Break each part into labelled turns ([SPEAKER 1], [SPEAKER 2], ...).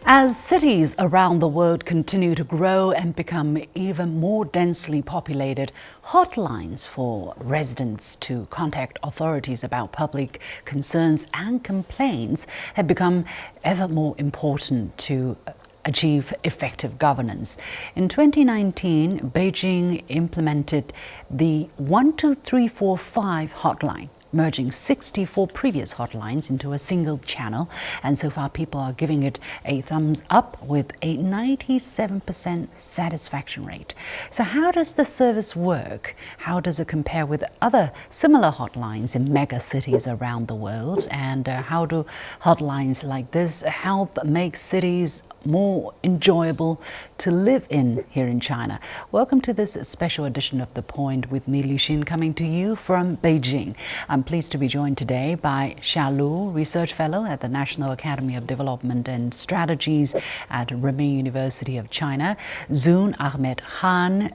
[SPEAKER 1] As cities around the world continue to grow and become even more densely populated, hotlines for residents to contact authorities about public concerns and complaints have become ever more important to achieve effective governance. In 2019, Beijing implemented the 12345 hotline, merging 64 previous hotlines into a single channel, and so far people are giving it a thumbs up with a 97% satisfaction rate. So how does the service work? How does it compare with other similar hotlines in mega cities around the world? And how do hotlines like this help make cities more enjoyable to live in here in China? Welcome to this special edition of The Point with me, Li Xin, coming to you from Beijing. I'm pleased to be joined today by Xia Lu, Research Fellow at the National Academy of Development and Strategies at Renmin University of China, Zoon Ahmed,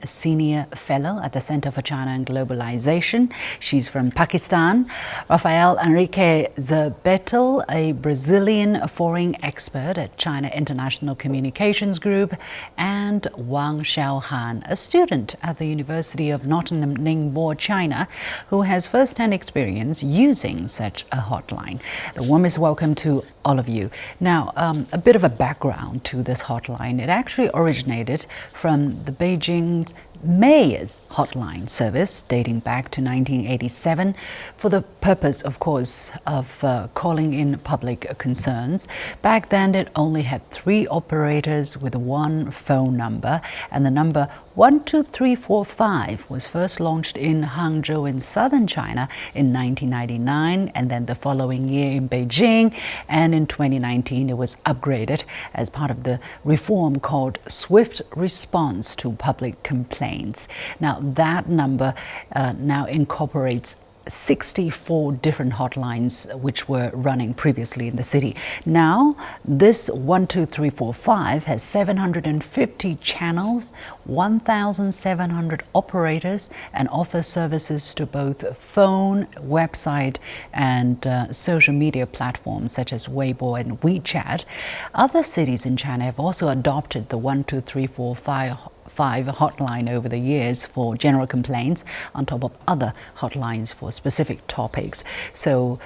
[SPEAKER 1] Senior Fellow at the Center for China and Globalization. She's from Pakistan. Rafael Henrique Zerbetto, a Brazilian foreign expert at China International Communications Group, and Wang Xiaohan, a student at the University of Northern Ningbo, China, who has first-hand experience using such a hotline. The warmest welcome to all of you. Now, a bit of a background to this hotline. It actually originated from the Beijing's Mayor's hotline service dating back to 1987 for the purpose, of course, of calling in public concerns. Back then, it only had 3 operators with one phone number, and the number 12345 was first launched in Hangzhou in southern China in 1999, and then the following year in Beijing, and in 2019 it was upgraded as part of the reform called Swift Response to Public Complaints. Now that number now incorporates 64 different hotlines which were running previously in the city. Now, this 12345 has 750 channels, 1,700 operators, and offers services to both phone, website, and social media platforms such as Weibo and WeChat. Other cities in China have also adopted the 12345 hotline over the years for general complaints on top of other hotlines for specific topics. So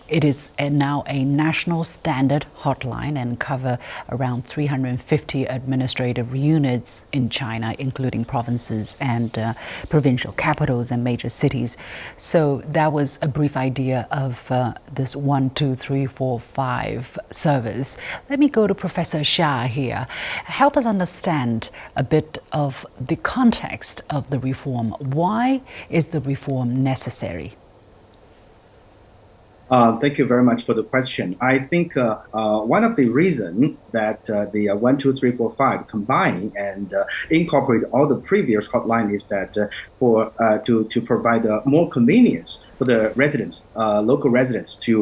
[SPEAKER 1] it is now a national standard hotline and cover around 350 administrative units in China, including provinces and provincial capitals and major cities. So that was a brief idea of this 12345 service. Let me go to Professor Xia here. Help us understand a bit of the context of the reform. Why is the reform necessary?
[SPEAKER 2] Thank you very much for the question. I think one of the reasons that the 12345 combine and incorporate all the previous hotline is that to provide more convenience for the residents, local residents, to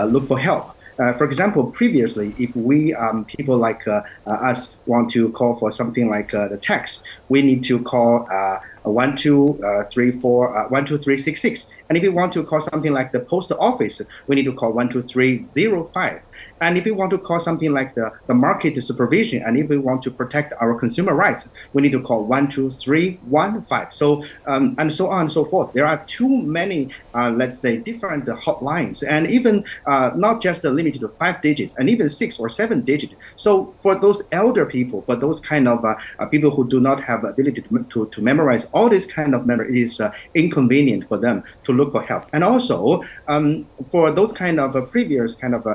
[SPEAKER 2] look for help. For example, previously, if we people like us want to call for something like the tax, we need to call 12366. And if you want to call something like the post office, we need to call 12305. And if we want to call something like the market supervision, and if we want to protect our consumer rights, we need to call 12315. So and so on and so forth. There are too many, let's say, different hotlines, and even not just limited to 5 digits, and even 6 or 7 digits. So for those elder people, for those kind of people who do not have ability to memorize all this kind of memory, it is inconvenient for them to look for help. And also for those kind of previous kind of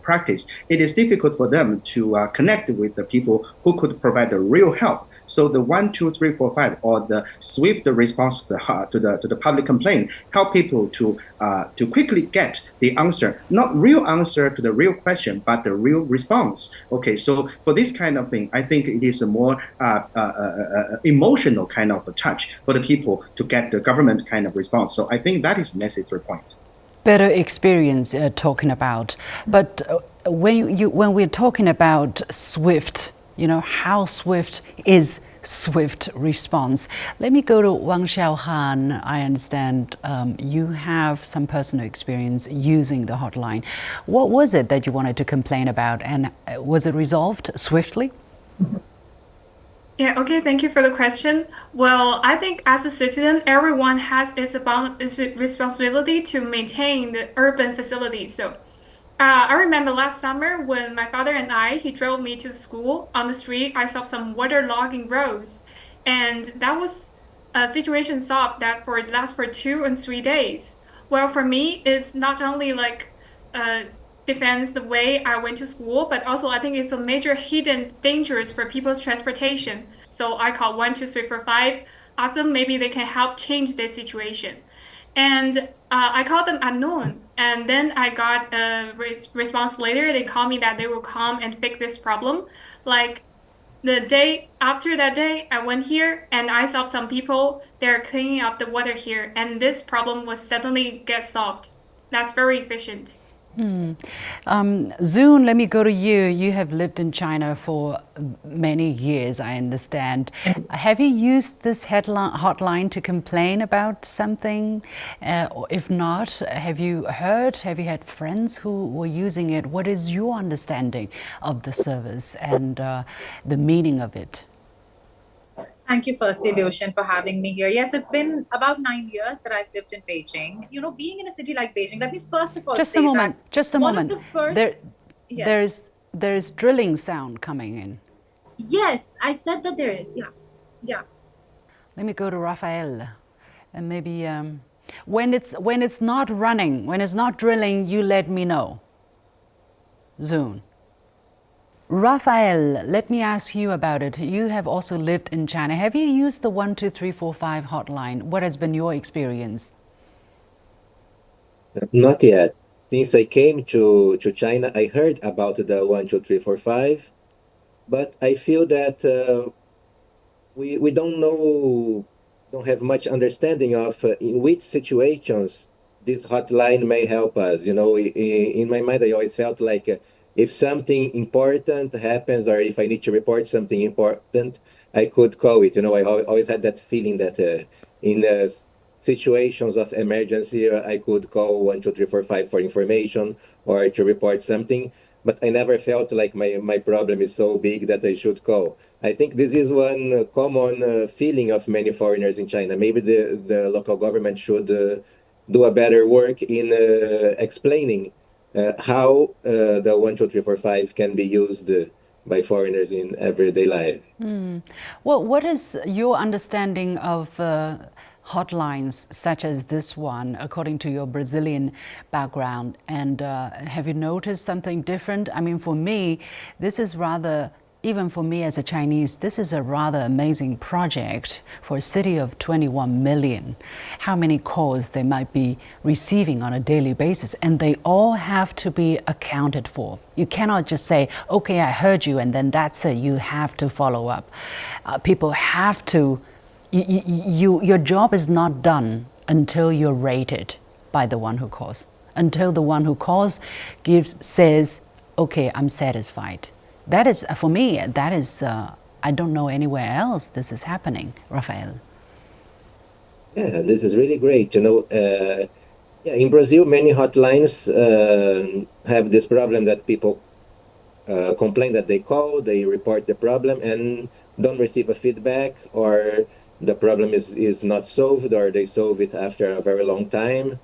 [SPEAKER 2] practice, it is difficult for them to connect with the people who could provide the real help. So the 12345 or the swift response to the public complaint help people to quickly get the answer, not real answer to the real question, but the real response. Okay, so for this kind of thing, I think it is a more emotional kind of a touch for the people to get the government kind of response. So I think that is a necessary point.
[SPEAKER 1] Better experience talking about, but when we're talking about swift, how swift is swift response. Let me go to Wang Xiaohan. I understand you have some personal experience using the hotline. What was it that you wanted to complain about, and was it resolved swiftly?
[SPEAKER 3] Yeah, okay, thank you for the question. Well, I think as a citizen, everyone has its responsibility to maintain the urban facilities. So, I remember last summer when my father and he drove me to school on the street, I saw some waterlogging roads. And that was a situation solved that last for 2 and 3 days. Well, for me, it's not only like uh, defends the way I went to school, but also I think it's a major hidden dangers for people's transportation. So I call 1, 2, 3, 4, 5. Ask them maybe they can help change this situation. And I called them at noon, and then I got a response later. They called me that they will come and fix this problem. Like the day after that day, I went here and I saw some people they're cleaning up the water here, and this problem was suddenly get solved. That's very efficient.
[SPEAKER 1] Zoon, let me go to you. You have lived in China for many years, I understand. Have you used this hotline to complain about something? Or if not, have you had friends who were using it? What is your understanding of the service and the meaning of it?
[SPEAKER 4] Thank you, firstly, Lucian, for having me here. Yes, it's been about 9 years that I've lived in Beijing. You know, being in a city like Beijing, let me first of all
[SPEAKER 1] Just a
[SPEAKER 4] say
[SPEAKER 1] moment,
[SPEAKER 4] that
[SPEAKER 1] just a
[SPEAKER 4] one of
[SPEAKER 1] moment.
[SPEAKER 4] the first,
[SPEAKER 1] There,
[SPEAKER 4] yes,
[SPEAKER 1] there's drilling sound coming in.
[SPEAKER 4] yes, I said that there is. Yeah, yeah.
[SPEAKER 1] Let me go to Rafael, and maybe when it's not running, when it's not drilling, you let me know. Zoom. Rafael, let me ask you about it. You have also lived in China. Have you used the 12345 hotline? What has been your experience?
[SPEAKER 5] Not yet. Since I came to China, I heard about the 12345, but I feel that we don't have much understanding of in which situations this hotline may help us. You know, in my mind, I always felt like if something important happens or if I need to report something important, I could call it. You know, always had that feeling that in situations of emergency, I could call 12345 for information or to report something. But I never felt like my problem is so big that I should call. I think this is one common feeling of many foreigners in China. Maybe the local government should do a better work in explaining how the 12345 can be used by foreigners in everyday life.
[SPEAKER 1] Well, what is your understanding of hotlines such as this one, according to your Brazilian background? And have you noticed something different? I mean, for me, this is rather, even for me as a Chinese, this is a rather amazing project for a city of 21 million. How many calls they might be receiving on a daily basis, and they all have to be accounted for. You cannot just say, okay, I heard you, and then that's it. You have to follow up. People have to, your job is not done until you're rated by the one who calls. Until the one who calls says, okay, I'm satisfied. That is, for me, that is, I don't know anywhere else this is happening, Rafael.
[SPEAKER 5] Yeah, this is really great. You know, yeah, in Brazil, many hotlines have this problem that people complain that they call, they report the problem and don't receive a feedback, or the problem is not solved, or they solve it after a very long time.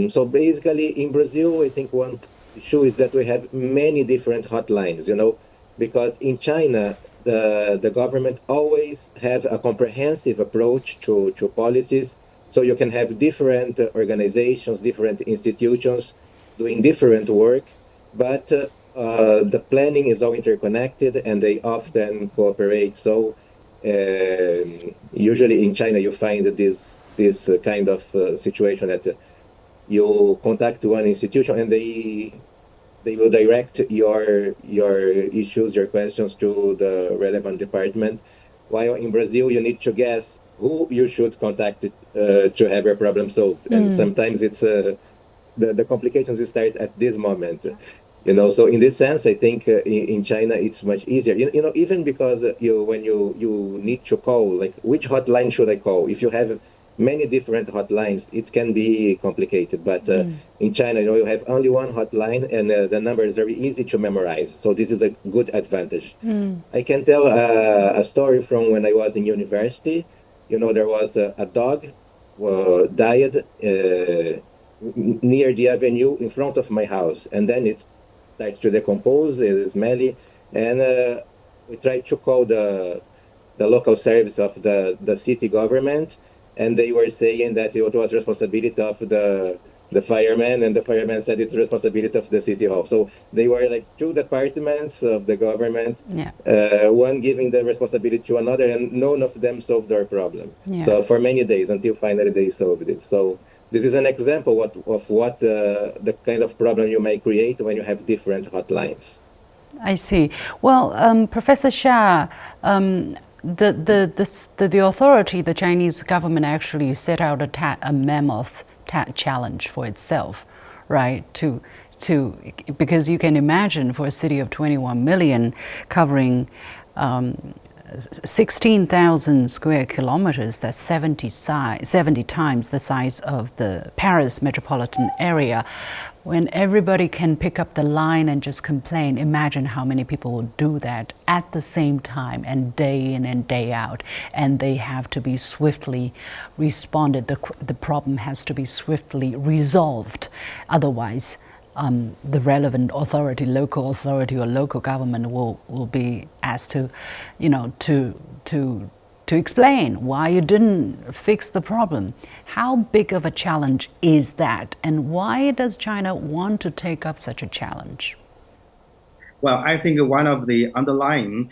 [SPEAKER 5] So basically, in Brazil, I think one issue is that we have many different hotlines, you know, because in China, the government always have a comprehensive approach to policies. So you can have different organizations, different institutions doing different work, but the planning is all interconnected and they often cooperate. So usually in China, you find this kind of situation that you contact one institution and they will direct your issues, your questions to the relevant department. While in Brazil, you need to guess who you should contact to have your problem solved. And sometimes it's the complications start at this moment. So in this sense, I think in China it's much easier. Even because when you need to call, like which hotline should I call? If you have many different hotlines, it can be complicated. But in China, you have only one hotline, and the number is very easy to memorize. So this is a good advantage. I can tell a story from when I was in university. There was a dog died near the avenue in front of my house, and then it starts to decompose. It is smelly, and we tried to call the local service of the city government, and they were saying that it was responsibility of the fireman, and the fireman said it's responsibility of the city hall. So they were like two departments of the government, one giving the responsibility to another, and none of them solved our problem. So for many days, until finally they solved it. So this is an example of what the kind of problem you may create when you have different hotlines.
[SPEAKER 1] I see. Well, Professor Xia, the authority, the Chinese government actually set out a mammoth challenge for itself, right? Because you can imagine for a city of 21 million covering 16,000 square kilometers, that's 70 times the size of the Paris metropolitan area. When everybody can pick up the line and just complain, imagine how many people will do that at the same time and day in and day out. And they have to be swiftly responded. The problem has to be swiftly resolved. Otherwise, the relevant authority, local authority or local government will be asked to, to explain why you didn't fix the problem. How big of a challenge is that, and why does China want to take up such a challenge?
[SPEAKER 2] Well, I think one of the underlying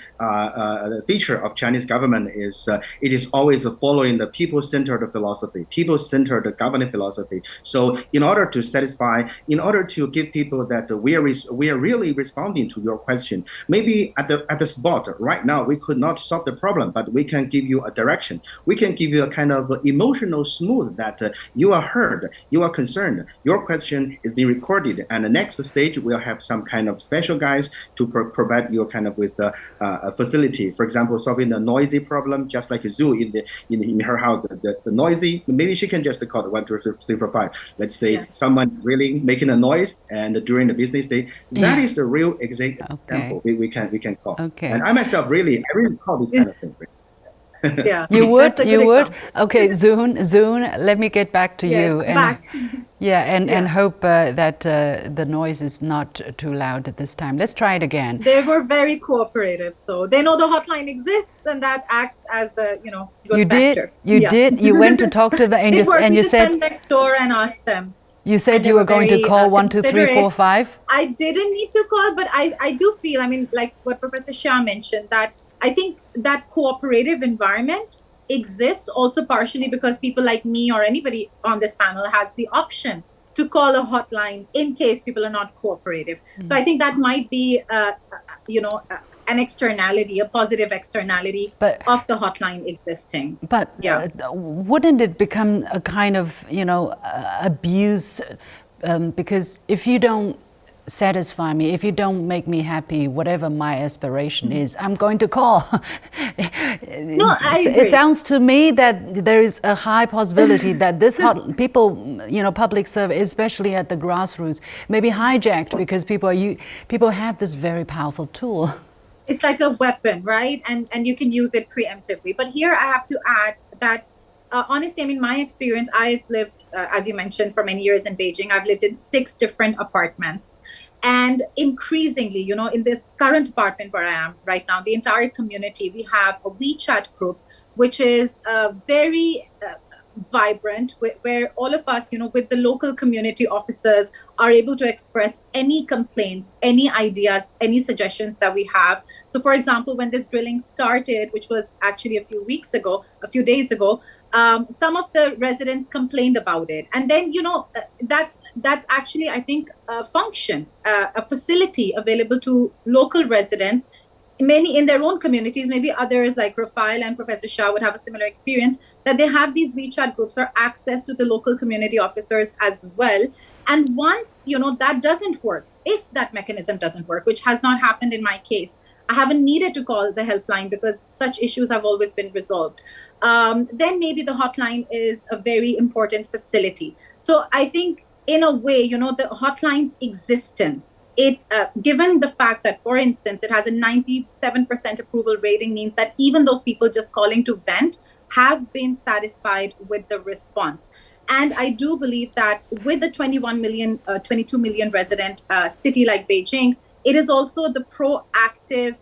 [SPEAKER 2] feature of Chinese government is it is always following the people-centered philosophy, people-centered governing philosophy. So in order to give people that we are really responding to your question, maybe at the spot right now we could not solve the problem, but we can give you a direction. We can give you a kind of emotional smooth that you are heard, you are concerned, your question is being recorded, and the next stage we'll have some kind of special guys to provide you kind of with the facility. For example, solving the noisy problem, just like Zoon in her house, the noisy. Maybe she can just call the 1, 2, 3, 4, 5. Let's say someone is really making a noise, and during the business day, that is the real example we can call.
[SPEAKER 1] Okay.
[SPEAKER 2] And I myself I really call this kind of thing.
[SPEAKER 4] Yeah,
[SPEAKER 1] you would.
[SPEAKER 4] Example.
[SPEAKER 1] Okay, Zoon. Let me get back to you. And hope that the noise is not too loud at this time. Let's try it again.
[SPEAKER 4] They were very cooperative, so they know the hotline exists, and that acts as a good factor.
[SPEAKER 1] You went to talk to the and you said
[SPEAKER 4] went next door and asked them.
[SPEAKER 1] You said you were going to call 1, 2, 3, 4, 5.
[SPEAKER 4] I didn't need to call, but I do feel. I mean, like what Professor Xia mentioned, that I think that cooperative environment exists also partially because people like me or anybody on this panel has the option to call a hotline in case people are not cooperative. So I think that might be, an externality, a positive externality of the hotline existing.
[SPEAKER 1] But wouldn't it become a kind of, abuse? Because if you don't satisfy me, if you don't make me happy, whatever my aspiration is, I'm going to call.
[SPEAKER 4] No, I agree.
[SPEAKER 1] It sounds to me that there is a high possibility that this public service, especially at the grassroots, may be hijacked because people have this very powerful tool.
[SPEAKER 4] It's like a weapon, right? And you can use it preemptively. But here I have to add that honestly, I mean, my experience, I've lived, as you mentioned, for many years in Beijing. I've lived in 6 different apartments. And increasingly, in this current apartment where I am right now, the entire community, we have a WeChat group, which is very vibrant, where all of us, with the local community officers are able to express any complaints, any ideas, any suggestions that we have. So for example, when this drilling started, which was actually a few days ago, some of the residents complained about it. And then, that's actually, I think, a function, a facility available to local residents many in their own communities, maybe others like Rafael and Professor Shah would have a similar experience, that they have these WeChat groups or access to the local community officers as well. And once, that doesn't work, if that mechanism doesn't work, which has not happened in my case, I haven't needed to call the helpline because such issues have always been resolved. Then maybe the hotline is a very important facility. So I think in a way, the hotline's existence, given the fact that, for instance, it has a 97% approval rating, means that even those people just calling to vent have been satisfied with the response. And I do believe that with the 22 million resident city like Beijing, it is also the proactive,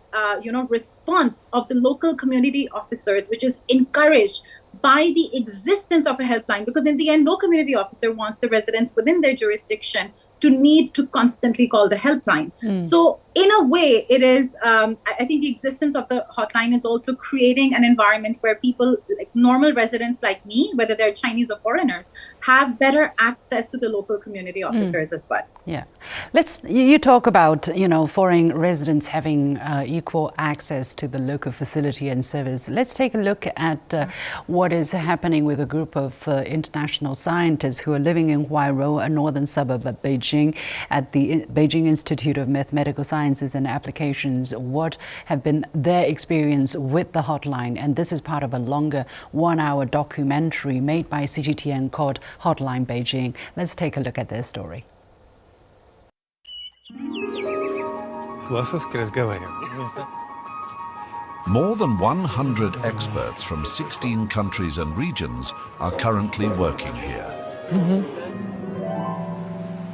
[SPEAKER 4] response of the local community officers, which is encouraged by the existence of a helpline. Because in the end, no community officer wants the residents within their jurisdiction to need to constantly call the helpline. So in a way, it is, I think the existence of the hotline is also creating an environment where people, like normal residents like me, whether they're Chinese or foreigners, have better access to the local community officers as well.
[SPEAKER 1] Yeah. You talk about, foreign residents having equal access to the local facility and service. Let's take a look at what is happening with a group of international scientists who are living in Huairou, a northern suburb of Beijing, at the Beijing Institute of Mathematical Sciences and Applications. What have been their experience with the hotline? And this is part of a longer 1-hour documentary made by CGTN called Hotline Beijing. Let's take a look at their story.
[SPEAKER 6] More than 100 experts from 16 countries and regions are currently working here.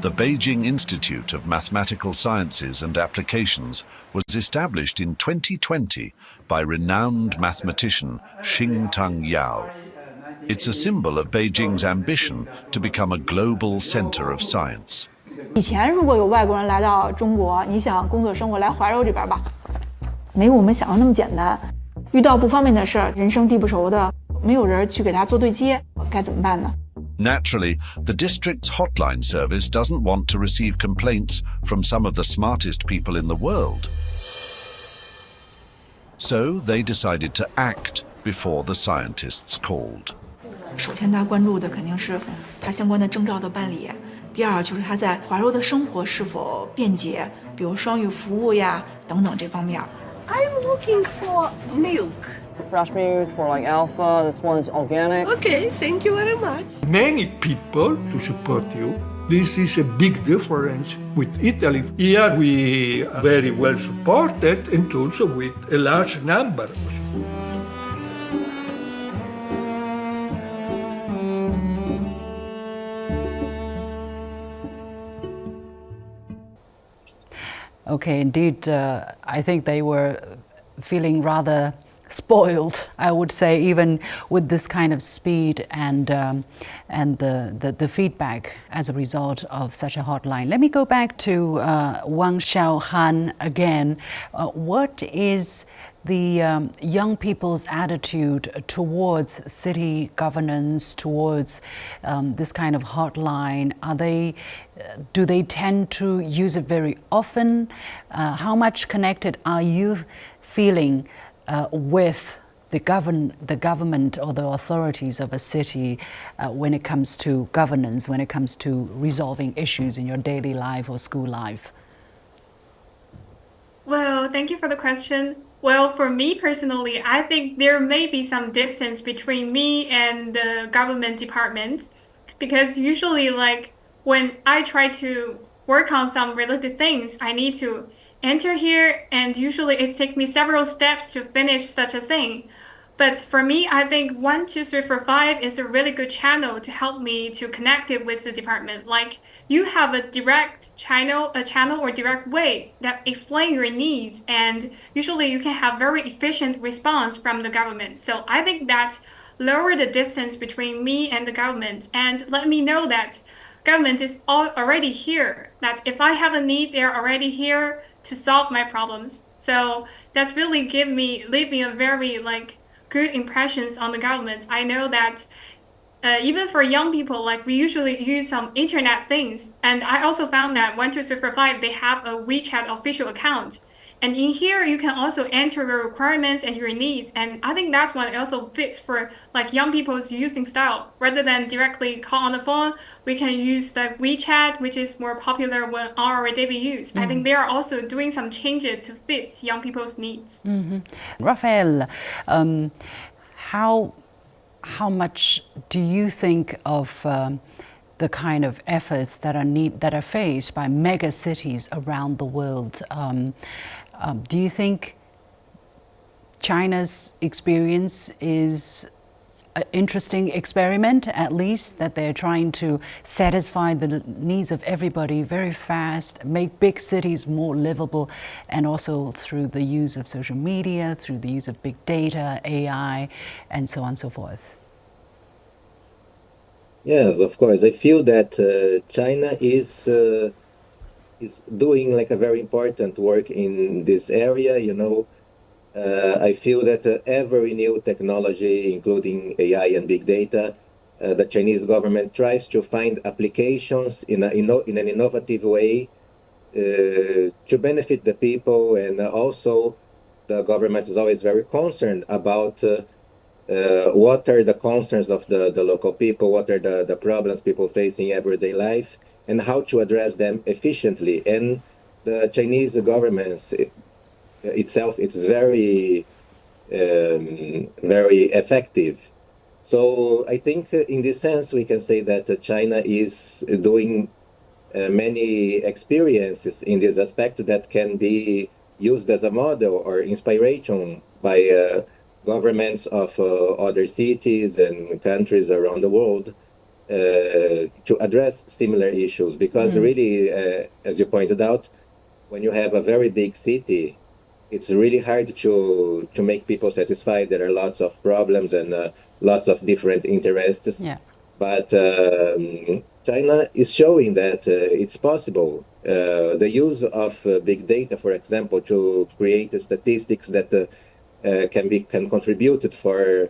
[SPEAKER 6] The Beijing Institute of Mathematical Sciences and Applications was established in 2020 by renowned mathematician Xing Yao. It's a symbol of Beijing's ambition to become a global center of science.
[SPEAKER 7] 以前如果有外国人来到中国，你想工作生活来怀柔这边吧，没有我们想的那么简单。遇到不方便的事儿，人生地不熟的，没有人去给他做对接，该怎么办呢？
[SPEAKER 6] Naturally, the district's hotline service doesn't want to receive complaints from some of the smartest people in the world. So they decided to act before the scientists called.
[SPEAKER 7] 首先，他关注的肯定是他相关的证照的办理。第二，就是他在怀柔的生活是否便捷，比如双语服务呀等等这方面。
[SPEAKER 8] I'm looking for milk.
[SPEAKER 9] Fresh milk for like alpha. This one's organic.
[SPEAKER 8] Okay, thank you very much.
[SPEAKER 10] Many people to support you. This is a big difference with Italy. Here we are very well supported and also with a large number.
[SPEAKER 1] Okay, indeed, I think they were feeling rather spoiled, I would say, even with this kind of speed and the feedback as a result of such a hotline. Let me go back to Wang Xiaohan again. What is the young people's attitude towards city governance, towards this kind of hotline? Do they tend to use it very often? How much connected are you feeling with the government or the authorities of a city when it comes to governance, when it comes to resolving issues in your daily life or school life?
[SPEAKER 3] Well, thank you for the question. Well, for me personally, I think there may be some distance between me and the government departments, because usually, like, when I try to work on some related things, I need to enter here, and usually it takes me several steps to finish such a thing. But for me, I think 1, 2, 3, 4, 5 is a really good channel to help me to connect it with the department. Like, you have a direct channel or direct way that explain your needs, and usually you can have very efficient response from the government. So I think that lower the distance between me and the government, and let me know that government is already here, that if I have a need, they're already here to solve my problems. So that's really leave me a very good impressions on the government. I know that even for young people, like, we usually use some internet things, and I also found that 1, 2, 3, 4, 5 they have a WeChat official account, And in here, you can also enter your requirements and your needs. And I think that's what also fits for like young people's using style. Rather than directly call on the phone, we can use the WeChat, which is more popular on our daily use. I think they are also doing some changes to fit young people's needs.
[SPEAKER 1] Rafael, how much do you think of the kind of efforts that are faced by mega cities around the world? Do you think China's experience is an interesting experiment, at least, that they're trying to satisfy the needs of everybody very fast, make big cities more livable, and also through the use of social media, through the use of big data, AI, and so on and so forth?
[SPEAKER 5] Yes, of course. I feel that China is doing like a very important work in this area. I feel that every new technology, including AI and big data, the Chinese government tries to find applications in an innovative way to benefit the people, and also the government is always very concerned about what are the concerns of the local people, what are the problems people facing everyday life, and how to address them efficiently. And the Chinese government itself, it's very effective. So I think in this sense, we can say that China is doing many experiences in this aspect that can be used as a model or inspiration by governments of other cities and countries around the world to address similar issues. Because really, as you pointed out, when you have a very big city, it's really hard to make people satisfied. There are lots of problems and lots of different interests.
[SPEAKER 1] Yeah.
[SPEAKER 5] But China is showing that it's possible. The use of big data, for example, to create statistics that can contribute for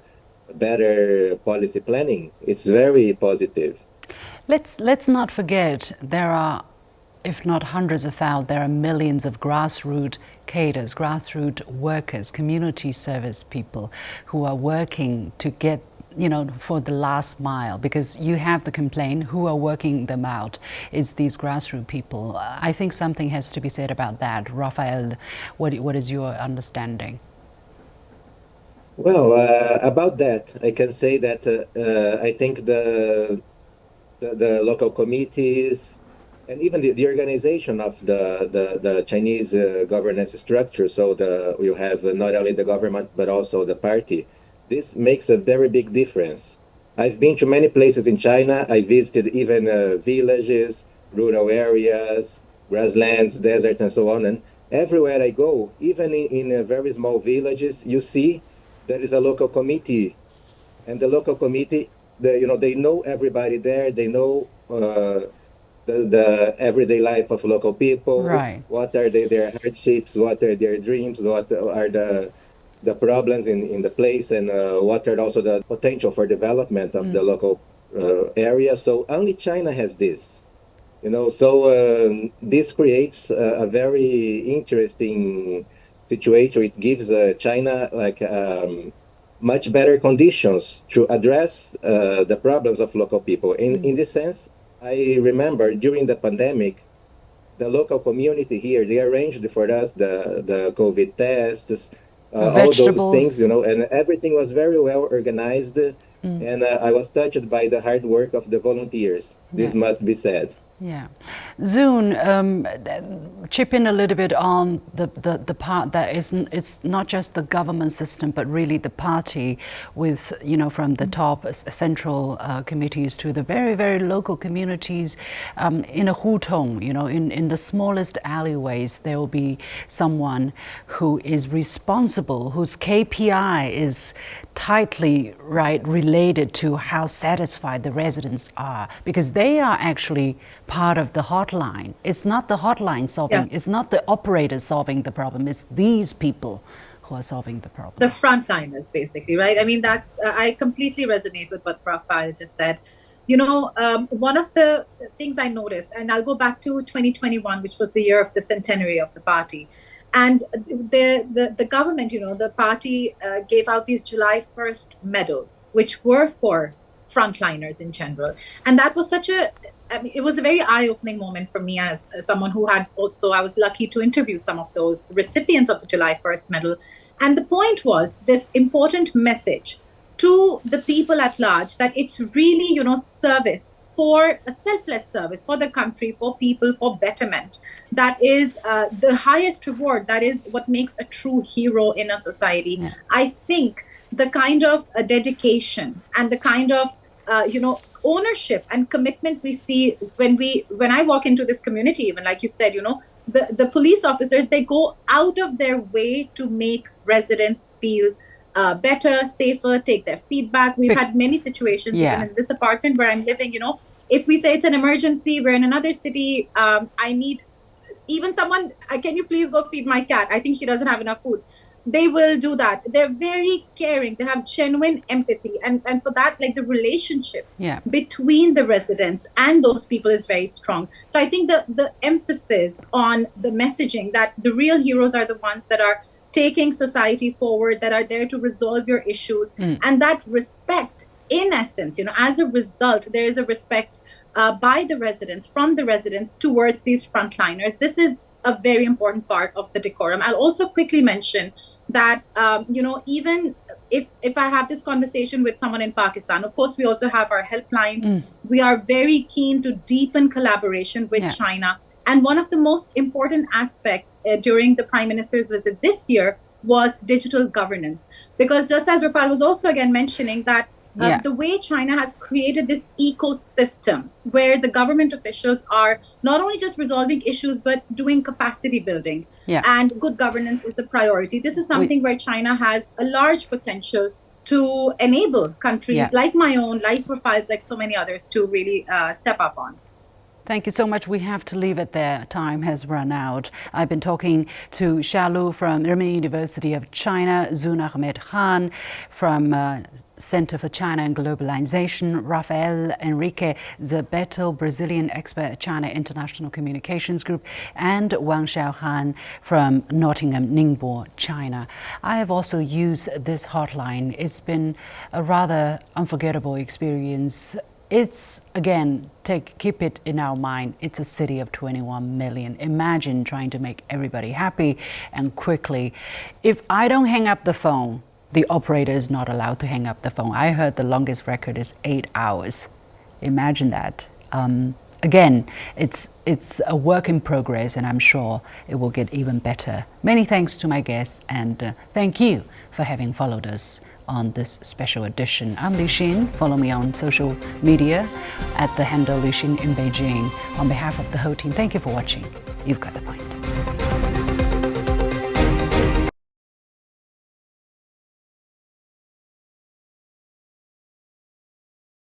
[SPEAKER 5] better policy planning. It's very positive.
[SPEAKER 1] Let's not forget there are, if not hundreds of thousands, there are millions of grassroots cadres, grassroots workers, community service people who are working to get, for the last mile, because you have the complaint, who are working them out? It's these grassroots people. I think something has to be said about that. Rafael, what is your understanding?
[SPEAKER 5] Well, about that, I can say that I think the local committees and even the organization of the Chinese governance structure. So you have not only the government but also the party. This makes a very big difference. I've been to many places in China. I visited even villages, rural areas, grasslands, desert, and so on. And everywhere I go, even in very small villages, you see there is a local committee, and the local committee, they know everybody there. They know the everyday life of local people.
[SPEAKER 1] Right.
[SPEAKER 5] What are their hardships? What are their dreams? What are the problems in the place, and what are also the potential for development of the local area? So only China has this. So this creates a very interesting situation. It gives China like much better conditions to address the problems of local people. In this sense, I remember during the pandemic, the local community here, they arranged for us the COVID tests, all those things, and everything was very well organized. And I was touched by the hard work of the volunteers. This must be said.
[SPEAKER 1] Yeah. Zoon, chip in a little bit on the part that it's not just the government system, but really the party with, from the top central committees to the very, very local communities. In a hutong, in the smallest alleyways, there will be someone who is responsible, whose KPI is tightly related to how satisfied the residents are, because they are actually part of the hotline. It's not the hotline solving, it's not the operator solving the problem, it's these people who are solving the problem.
[SPEAKER 4] The frontliners, basically, right? I mean, that's, I completely resonate with what Rafael just said. One of the things I noticed, and I'll go back to 2021, which was the year of the centenary of the party. And the government, the party gave out these July 1st medals, which were for frontliners in general. And that was it was a very eye-opening moment for me as someone who had also, I was lucky to interview some of those recipients of the July 1st medal. And the point was this important message to the people at large that it's really, service, for a selfless service for the country, for people, for betterment. That is the highest reward. That is what makes a true hero in a society. Yeah. I think the kind of dedication and the kind of, ownership and commitment we see when I walk into this community, even like you said, the police officers, they go out of their way to make residents feel better, safer, take their feedback. We've had many situations, even in this apartment where I'm living, if we say it's an emergency, we're in another city, I need even someone, can you please go feed my cat? I think she doesn't have enough food. They will do that. They're very caring. They have genuine empathy. And for that, like the relationship between the residents and those people is very strong. So I think the emphasis on the messaging that the real heroes are the ones that are taking society forward, that are there to resolve your issues, and that respect, in essence, as a result, there is a respect by the residents, from the residents towards these frontliners. This is a very important part of the decorum. I'll also quickly mention that, even if I have this conversation with someone in Pakistan, of course, we also have our helplines. We are very keen to deepen collaboration with China. And one of the most important aspects during the Prime Minister's visit this year was digital governance. Because just as Rafael was also again mentioning that the way China has created this ecosystem where the government officials are not only just resolving issues, but doing capacity building. And good governance is the priority. This is something where China has a large potential to enable countries like my own, like Rafael's, like so many others to really step up on.
[SPEAKER 1] Thank you so much. We have to leave it there. Time has run out. I've been talking to Xia Lu from Renmin University of China, Zoon Ahmed Khan from Center for China and Globalization, Rafael Henrique, Zerbetto, Brazilian expert at China International Communications Group, and Wang Xiaohan from Nottingham, Ningbo, China. I have also used this hotline. It's been a rather unforgettable experience. It's, again, keep it in our mind, it's a city of 21 million. Imagine trying to make everybody happy and quickly. If I don't hang up the phone, the operator is not allowed to hang up the phone. I heard the longest record is 8 hours. Imagine that. Again, it's a work in progress, and I'm sure it will get even better. Many thanks to my guests, and thank you for having followed us on this special edition. I'm Li Xin. Follow me on social media at the handle Li Xin in Beijing. On behalf of the whole team, thank you for watching. You've got the point.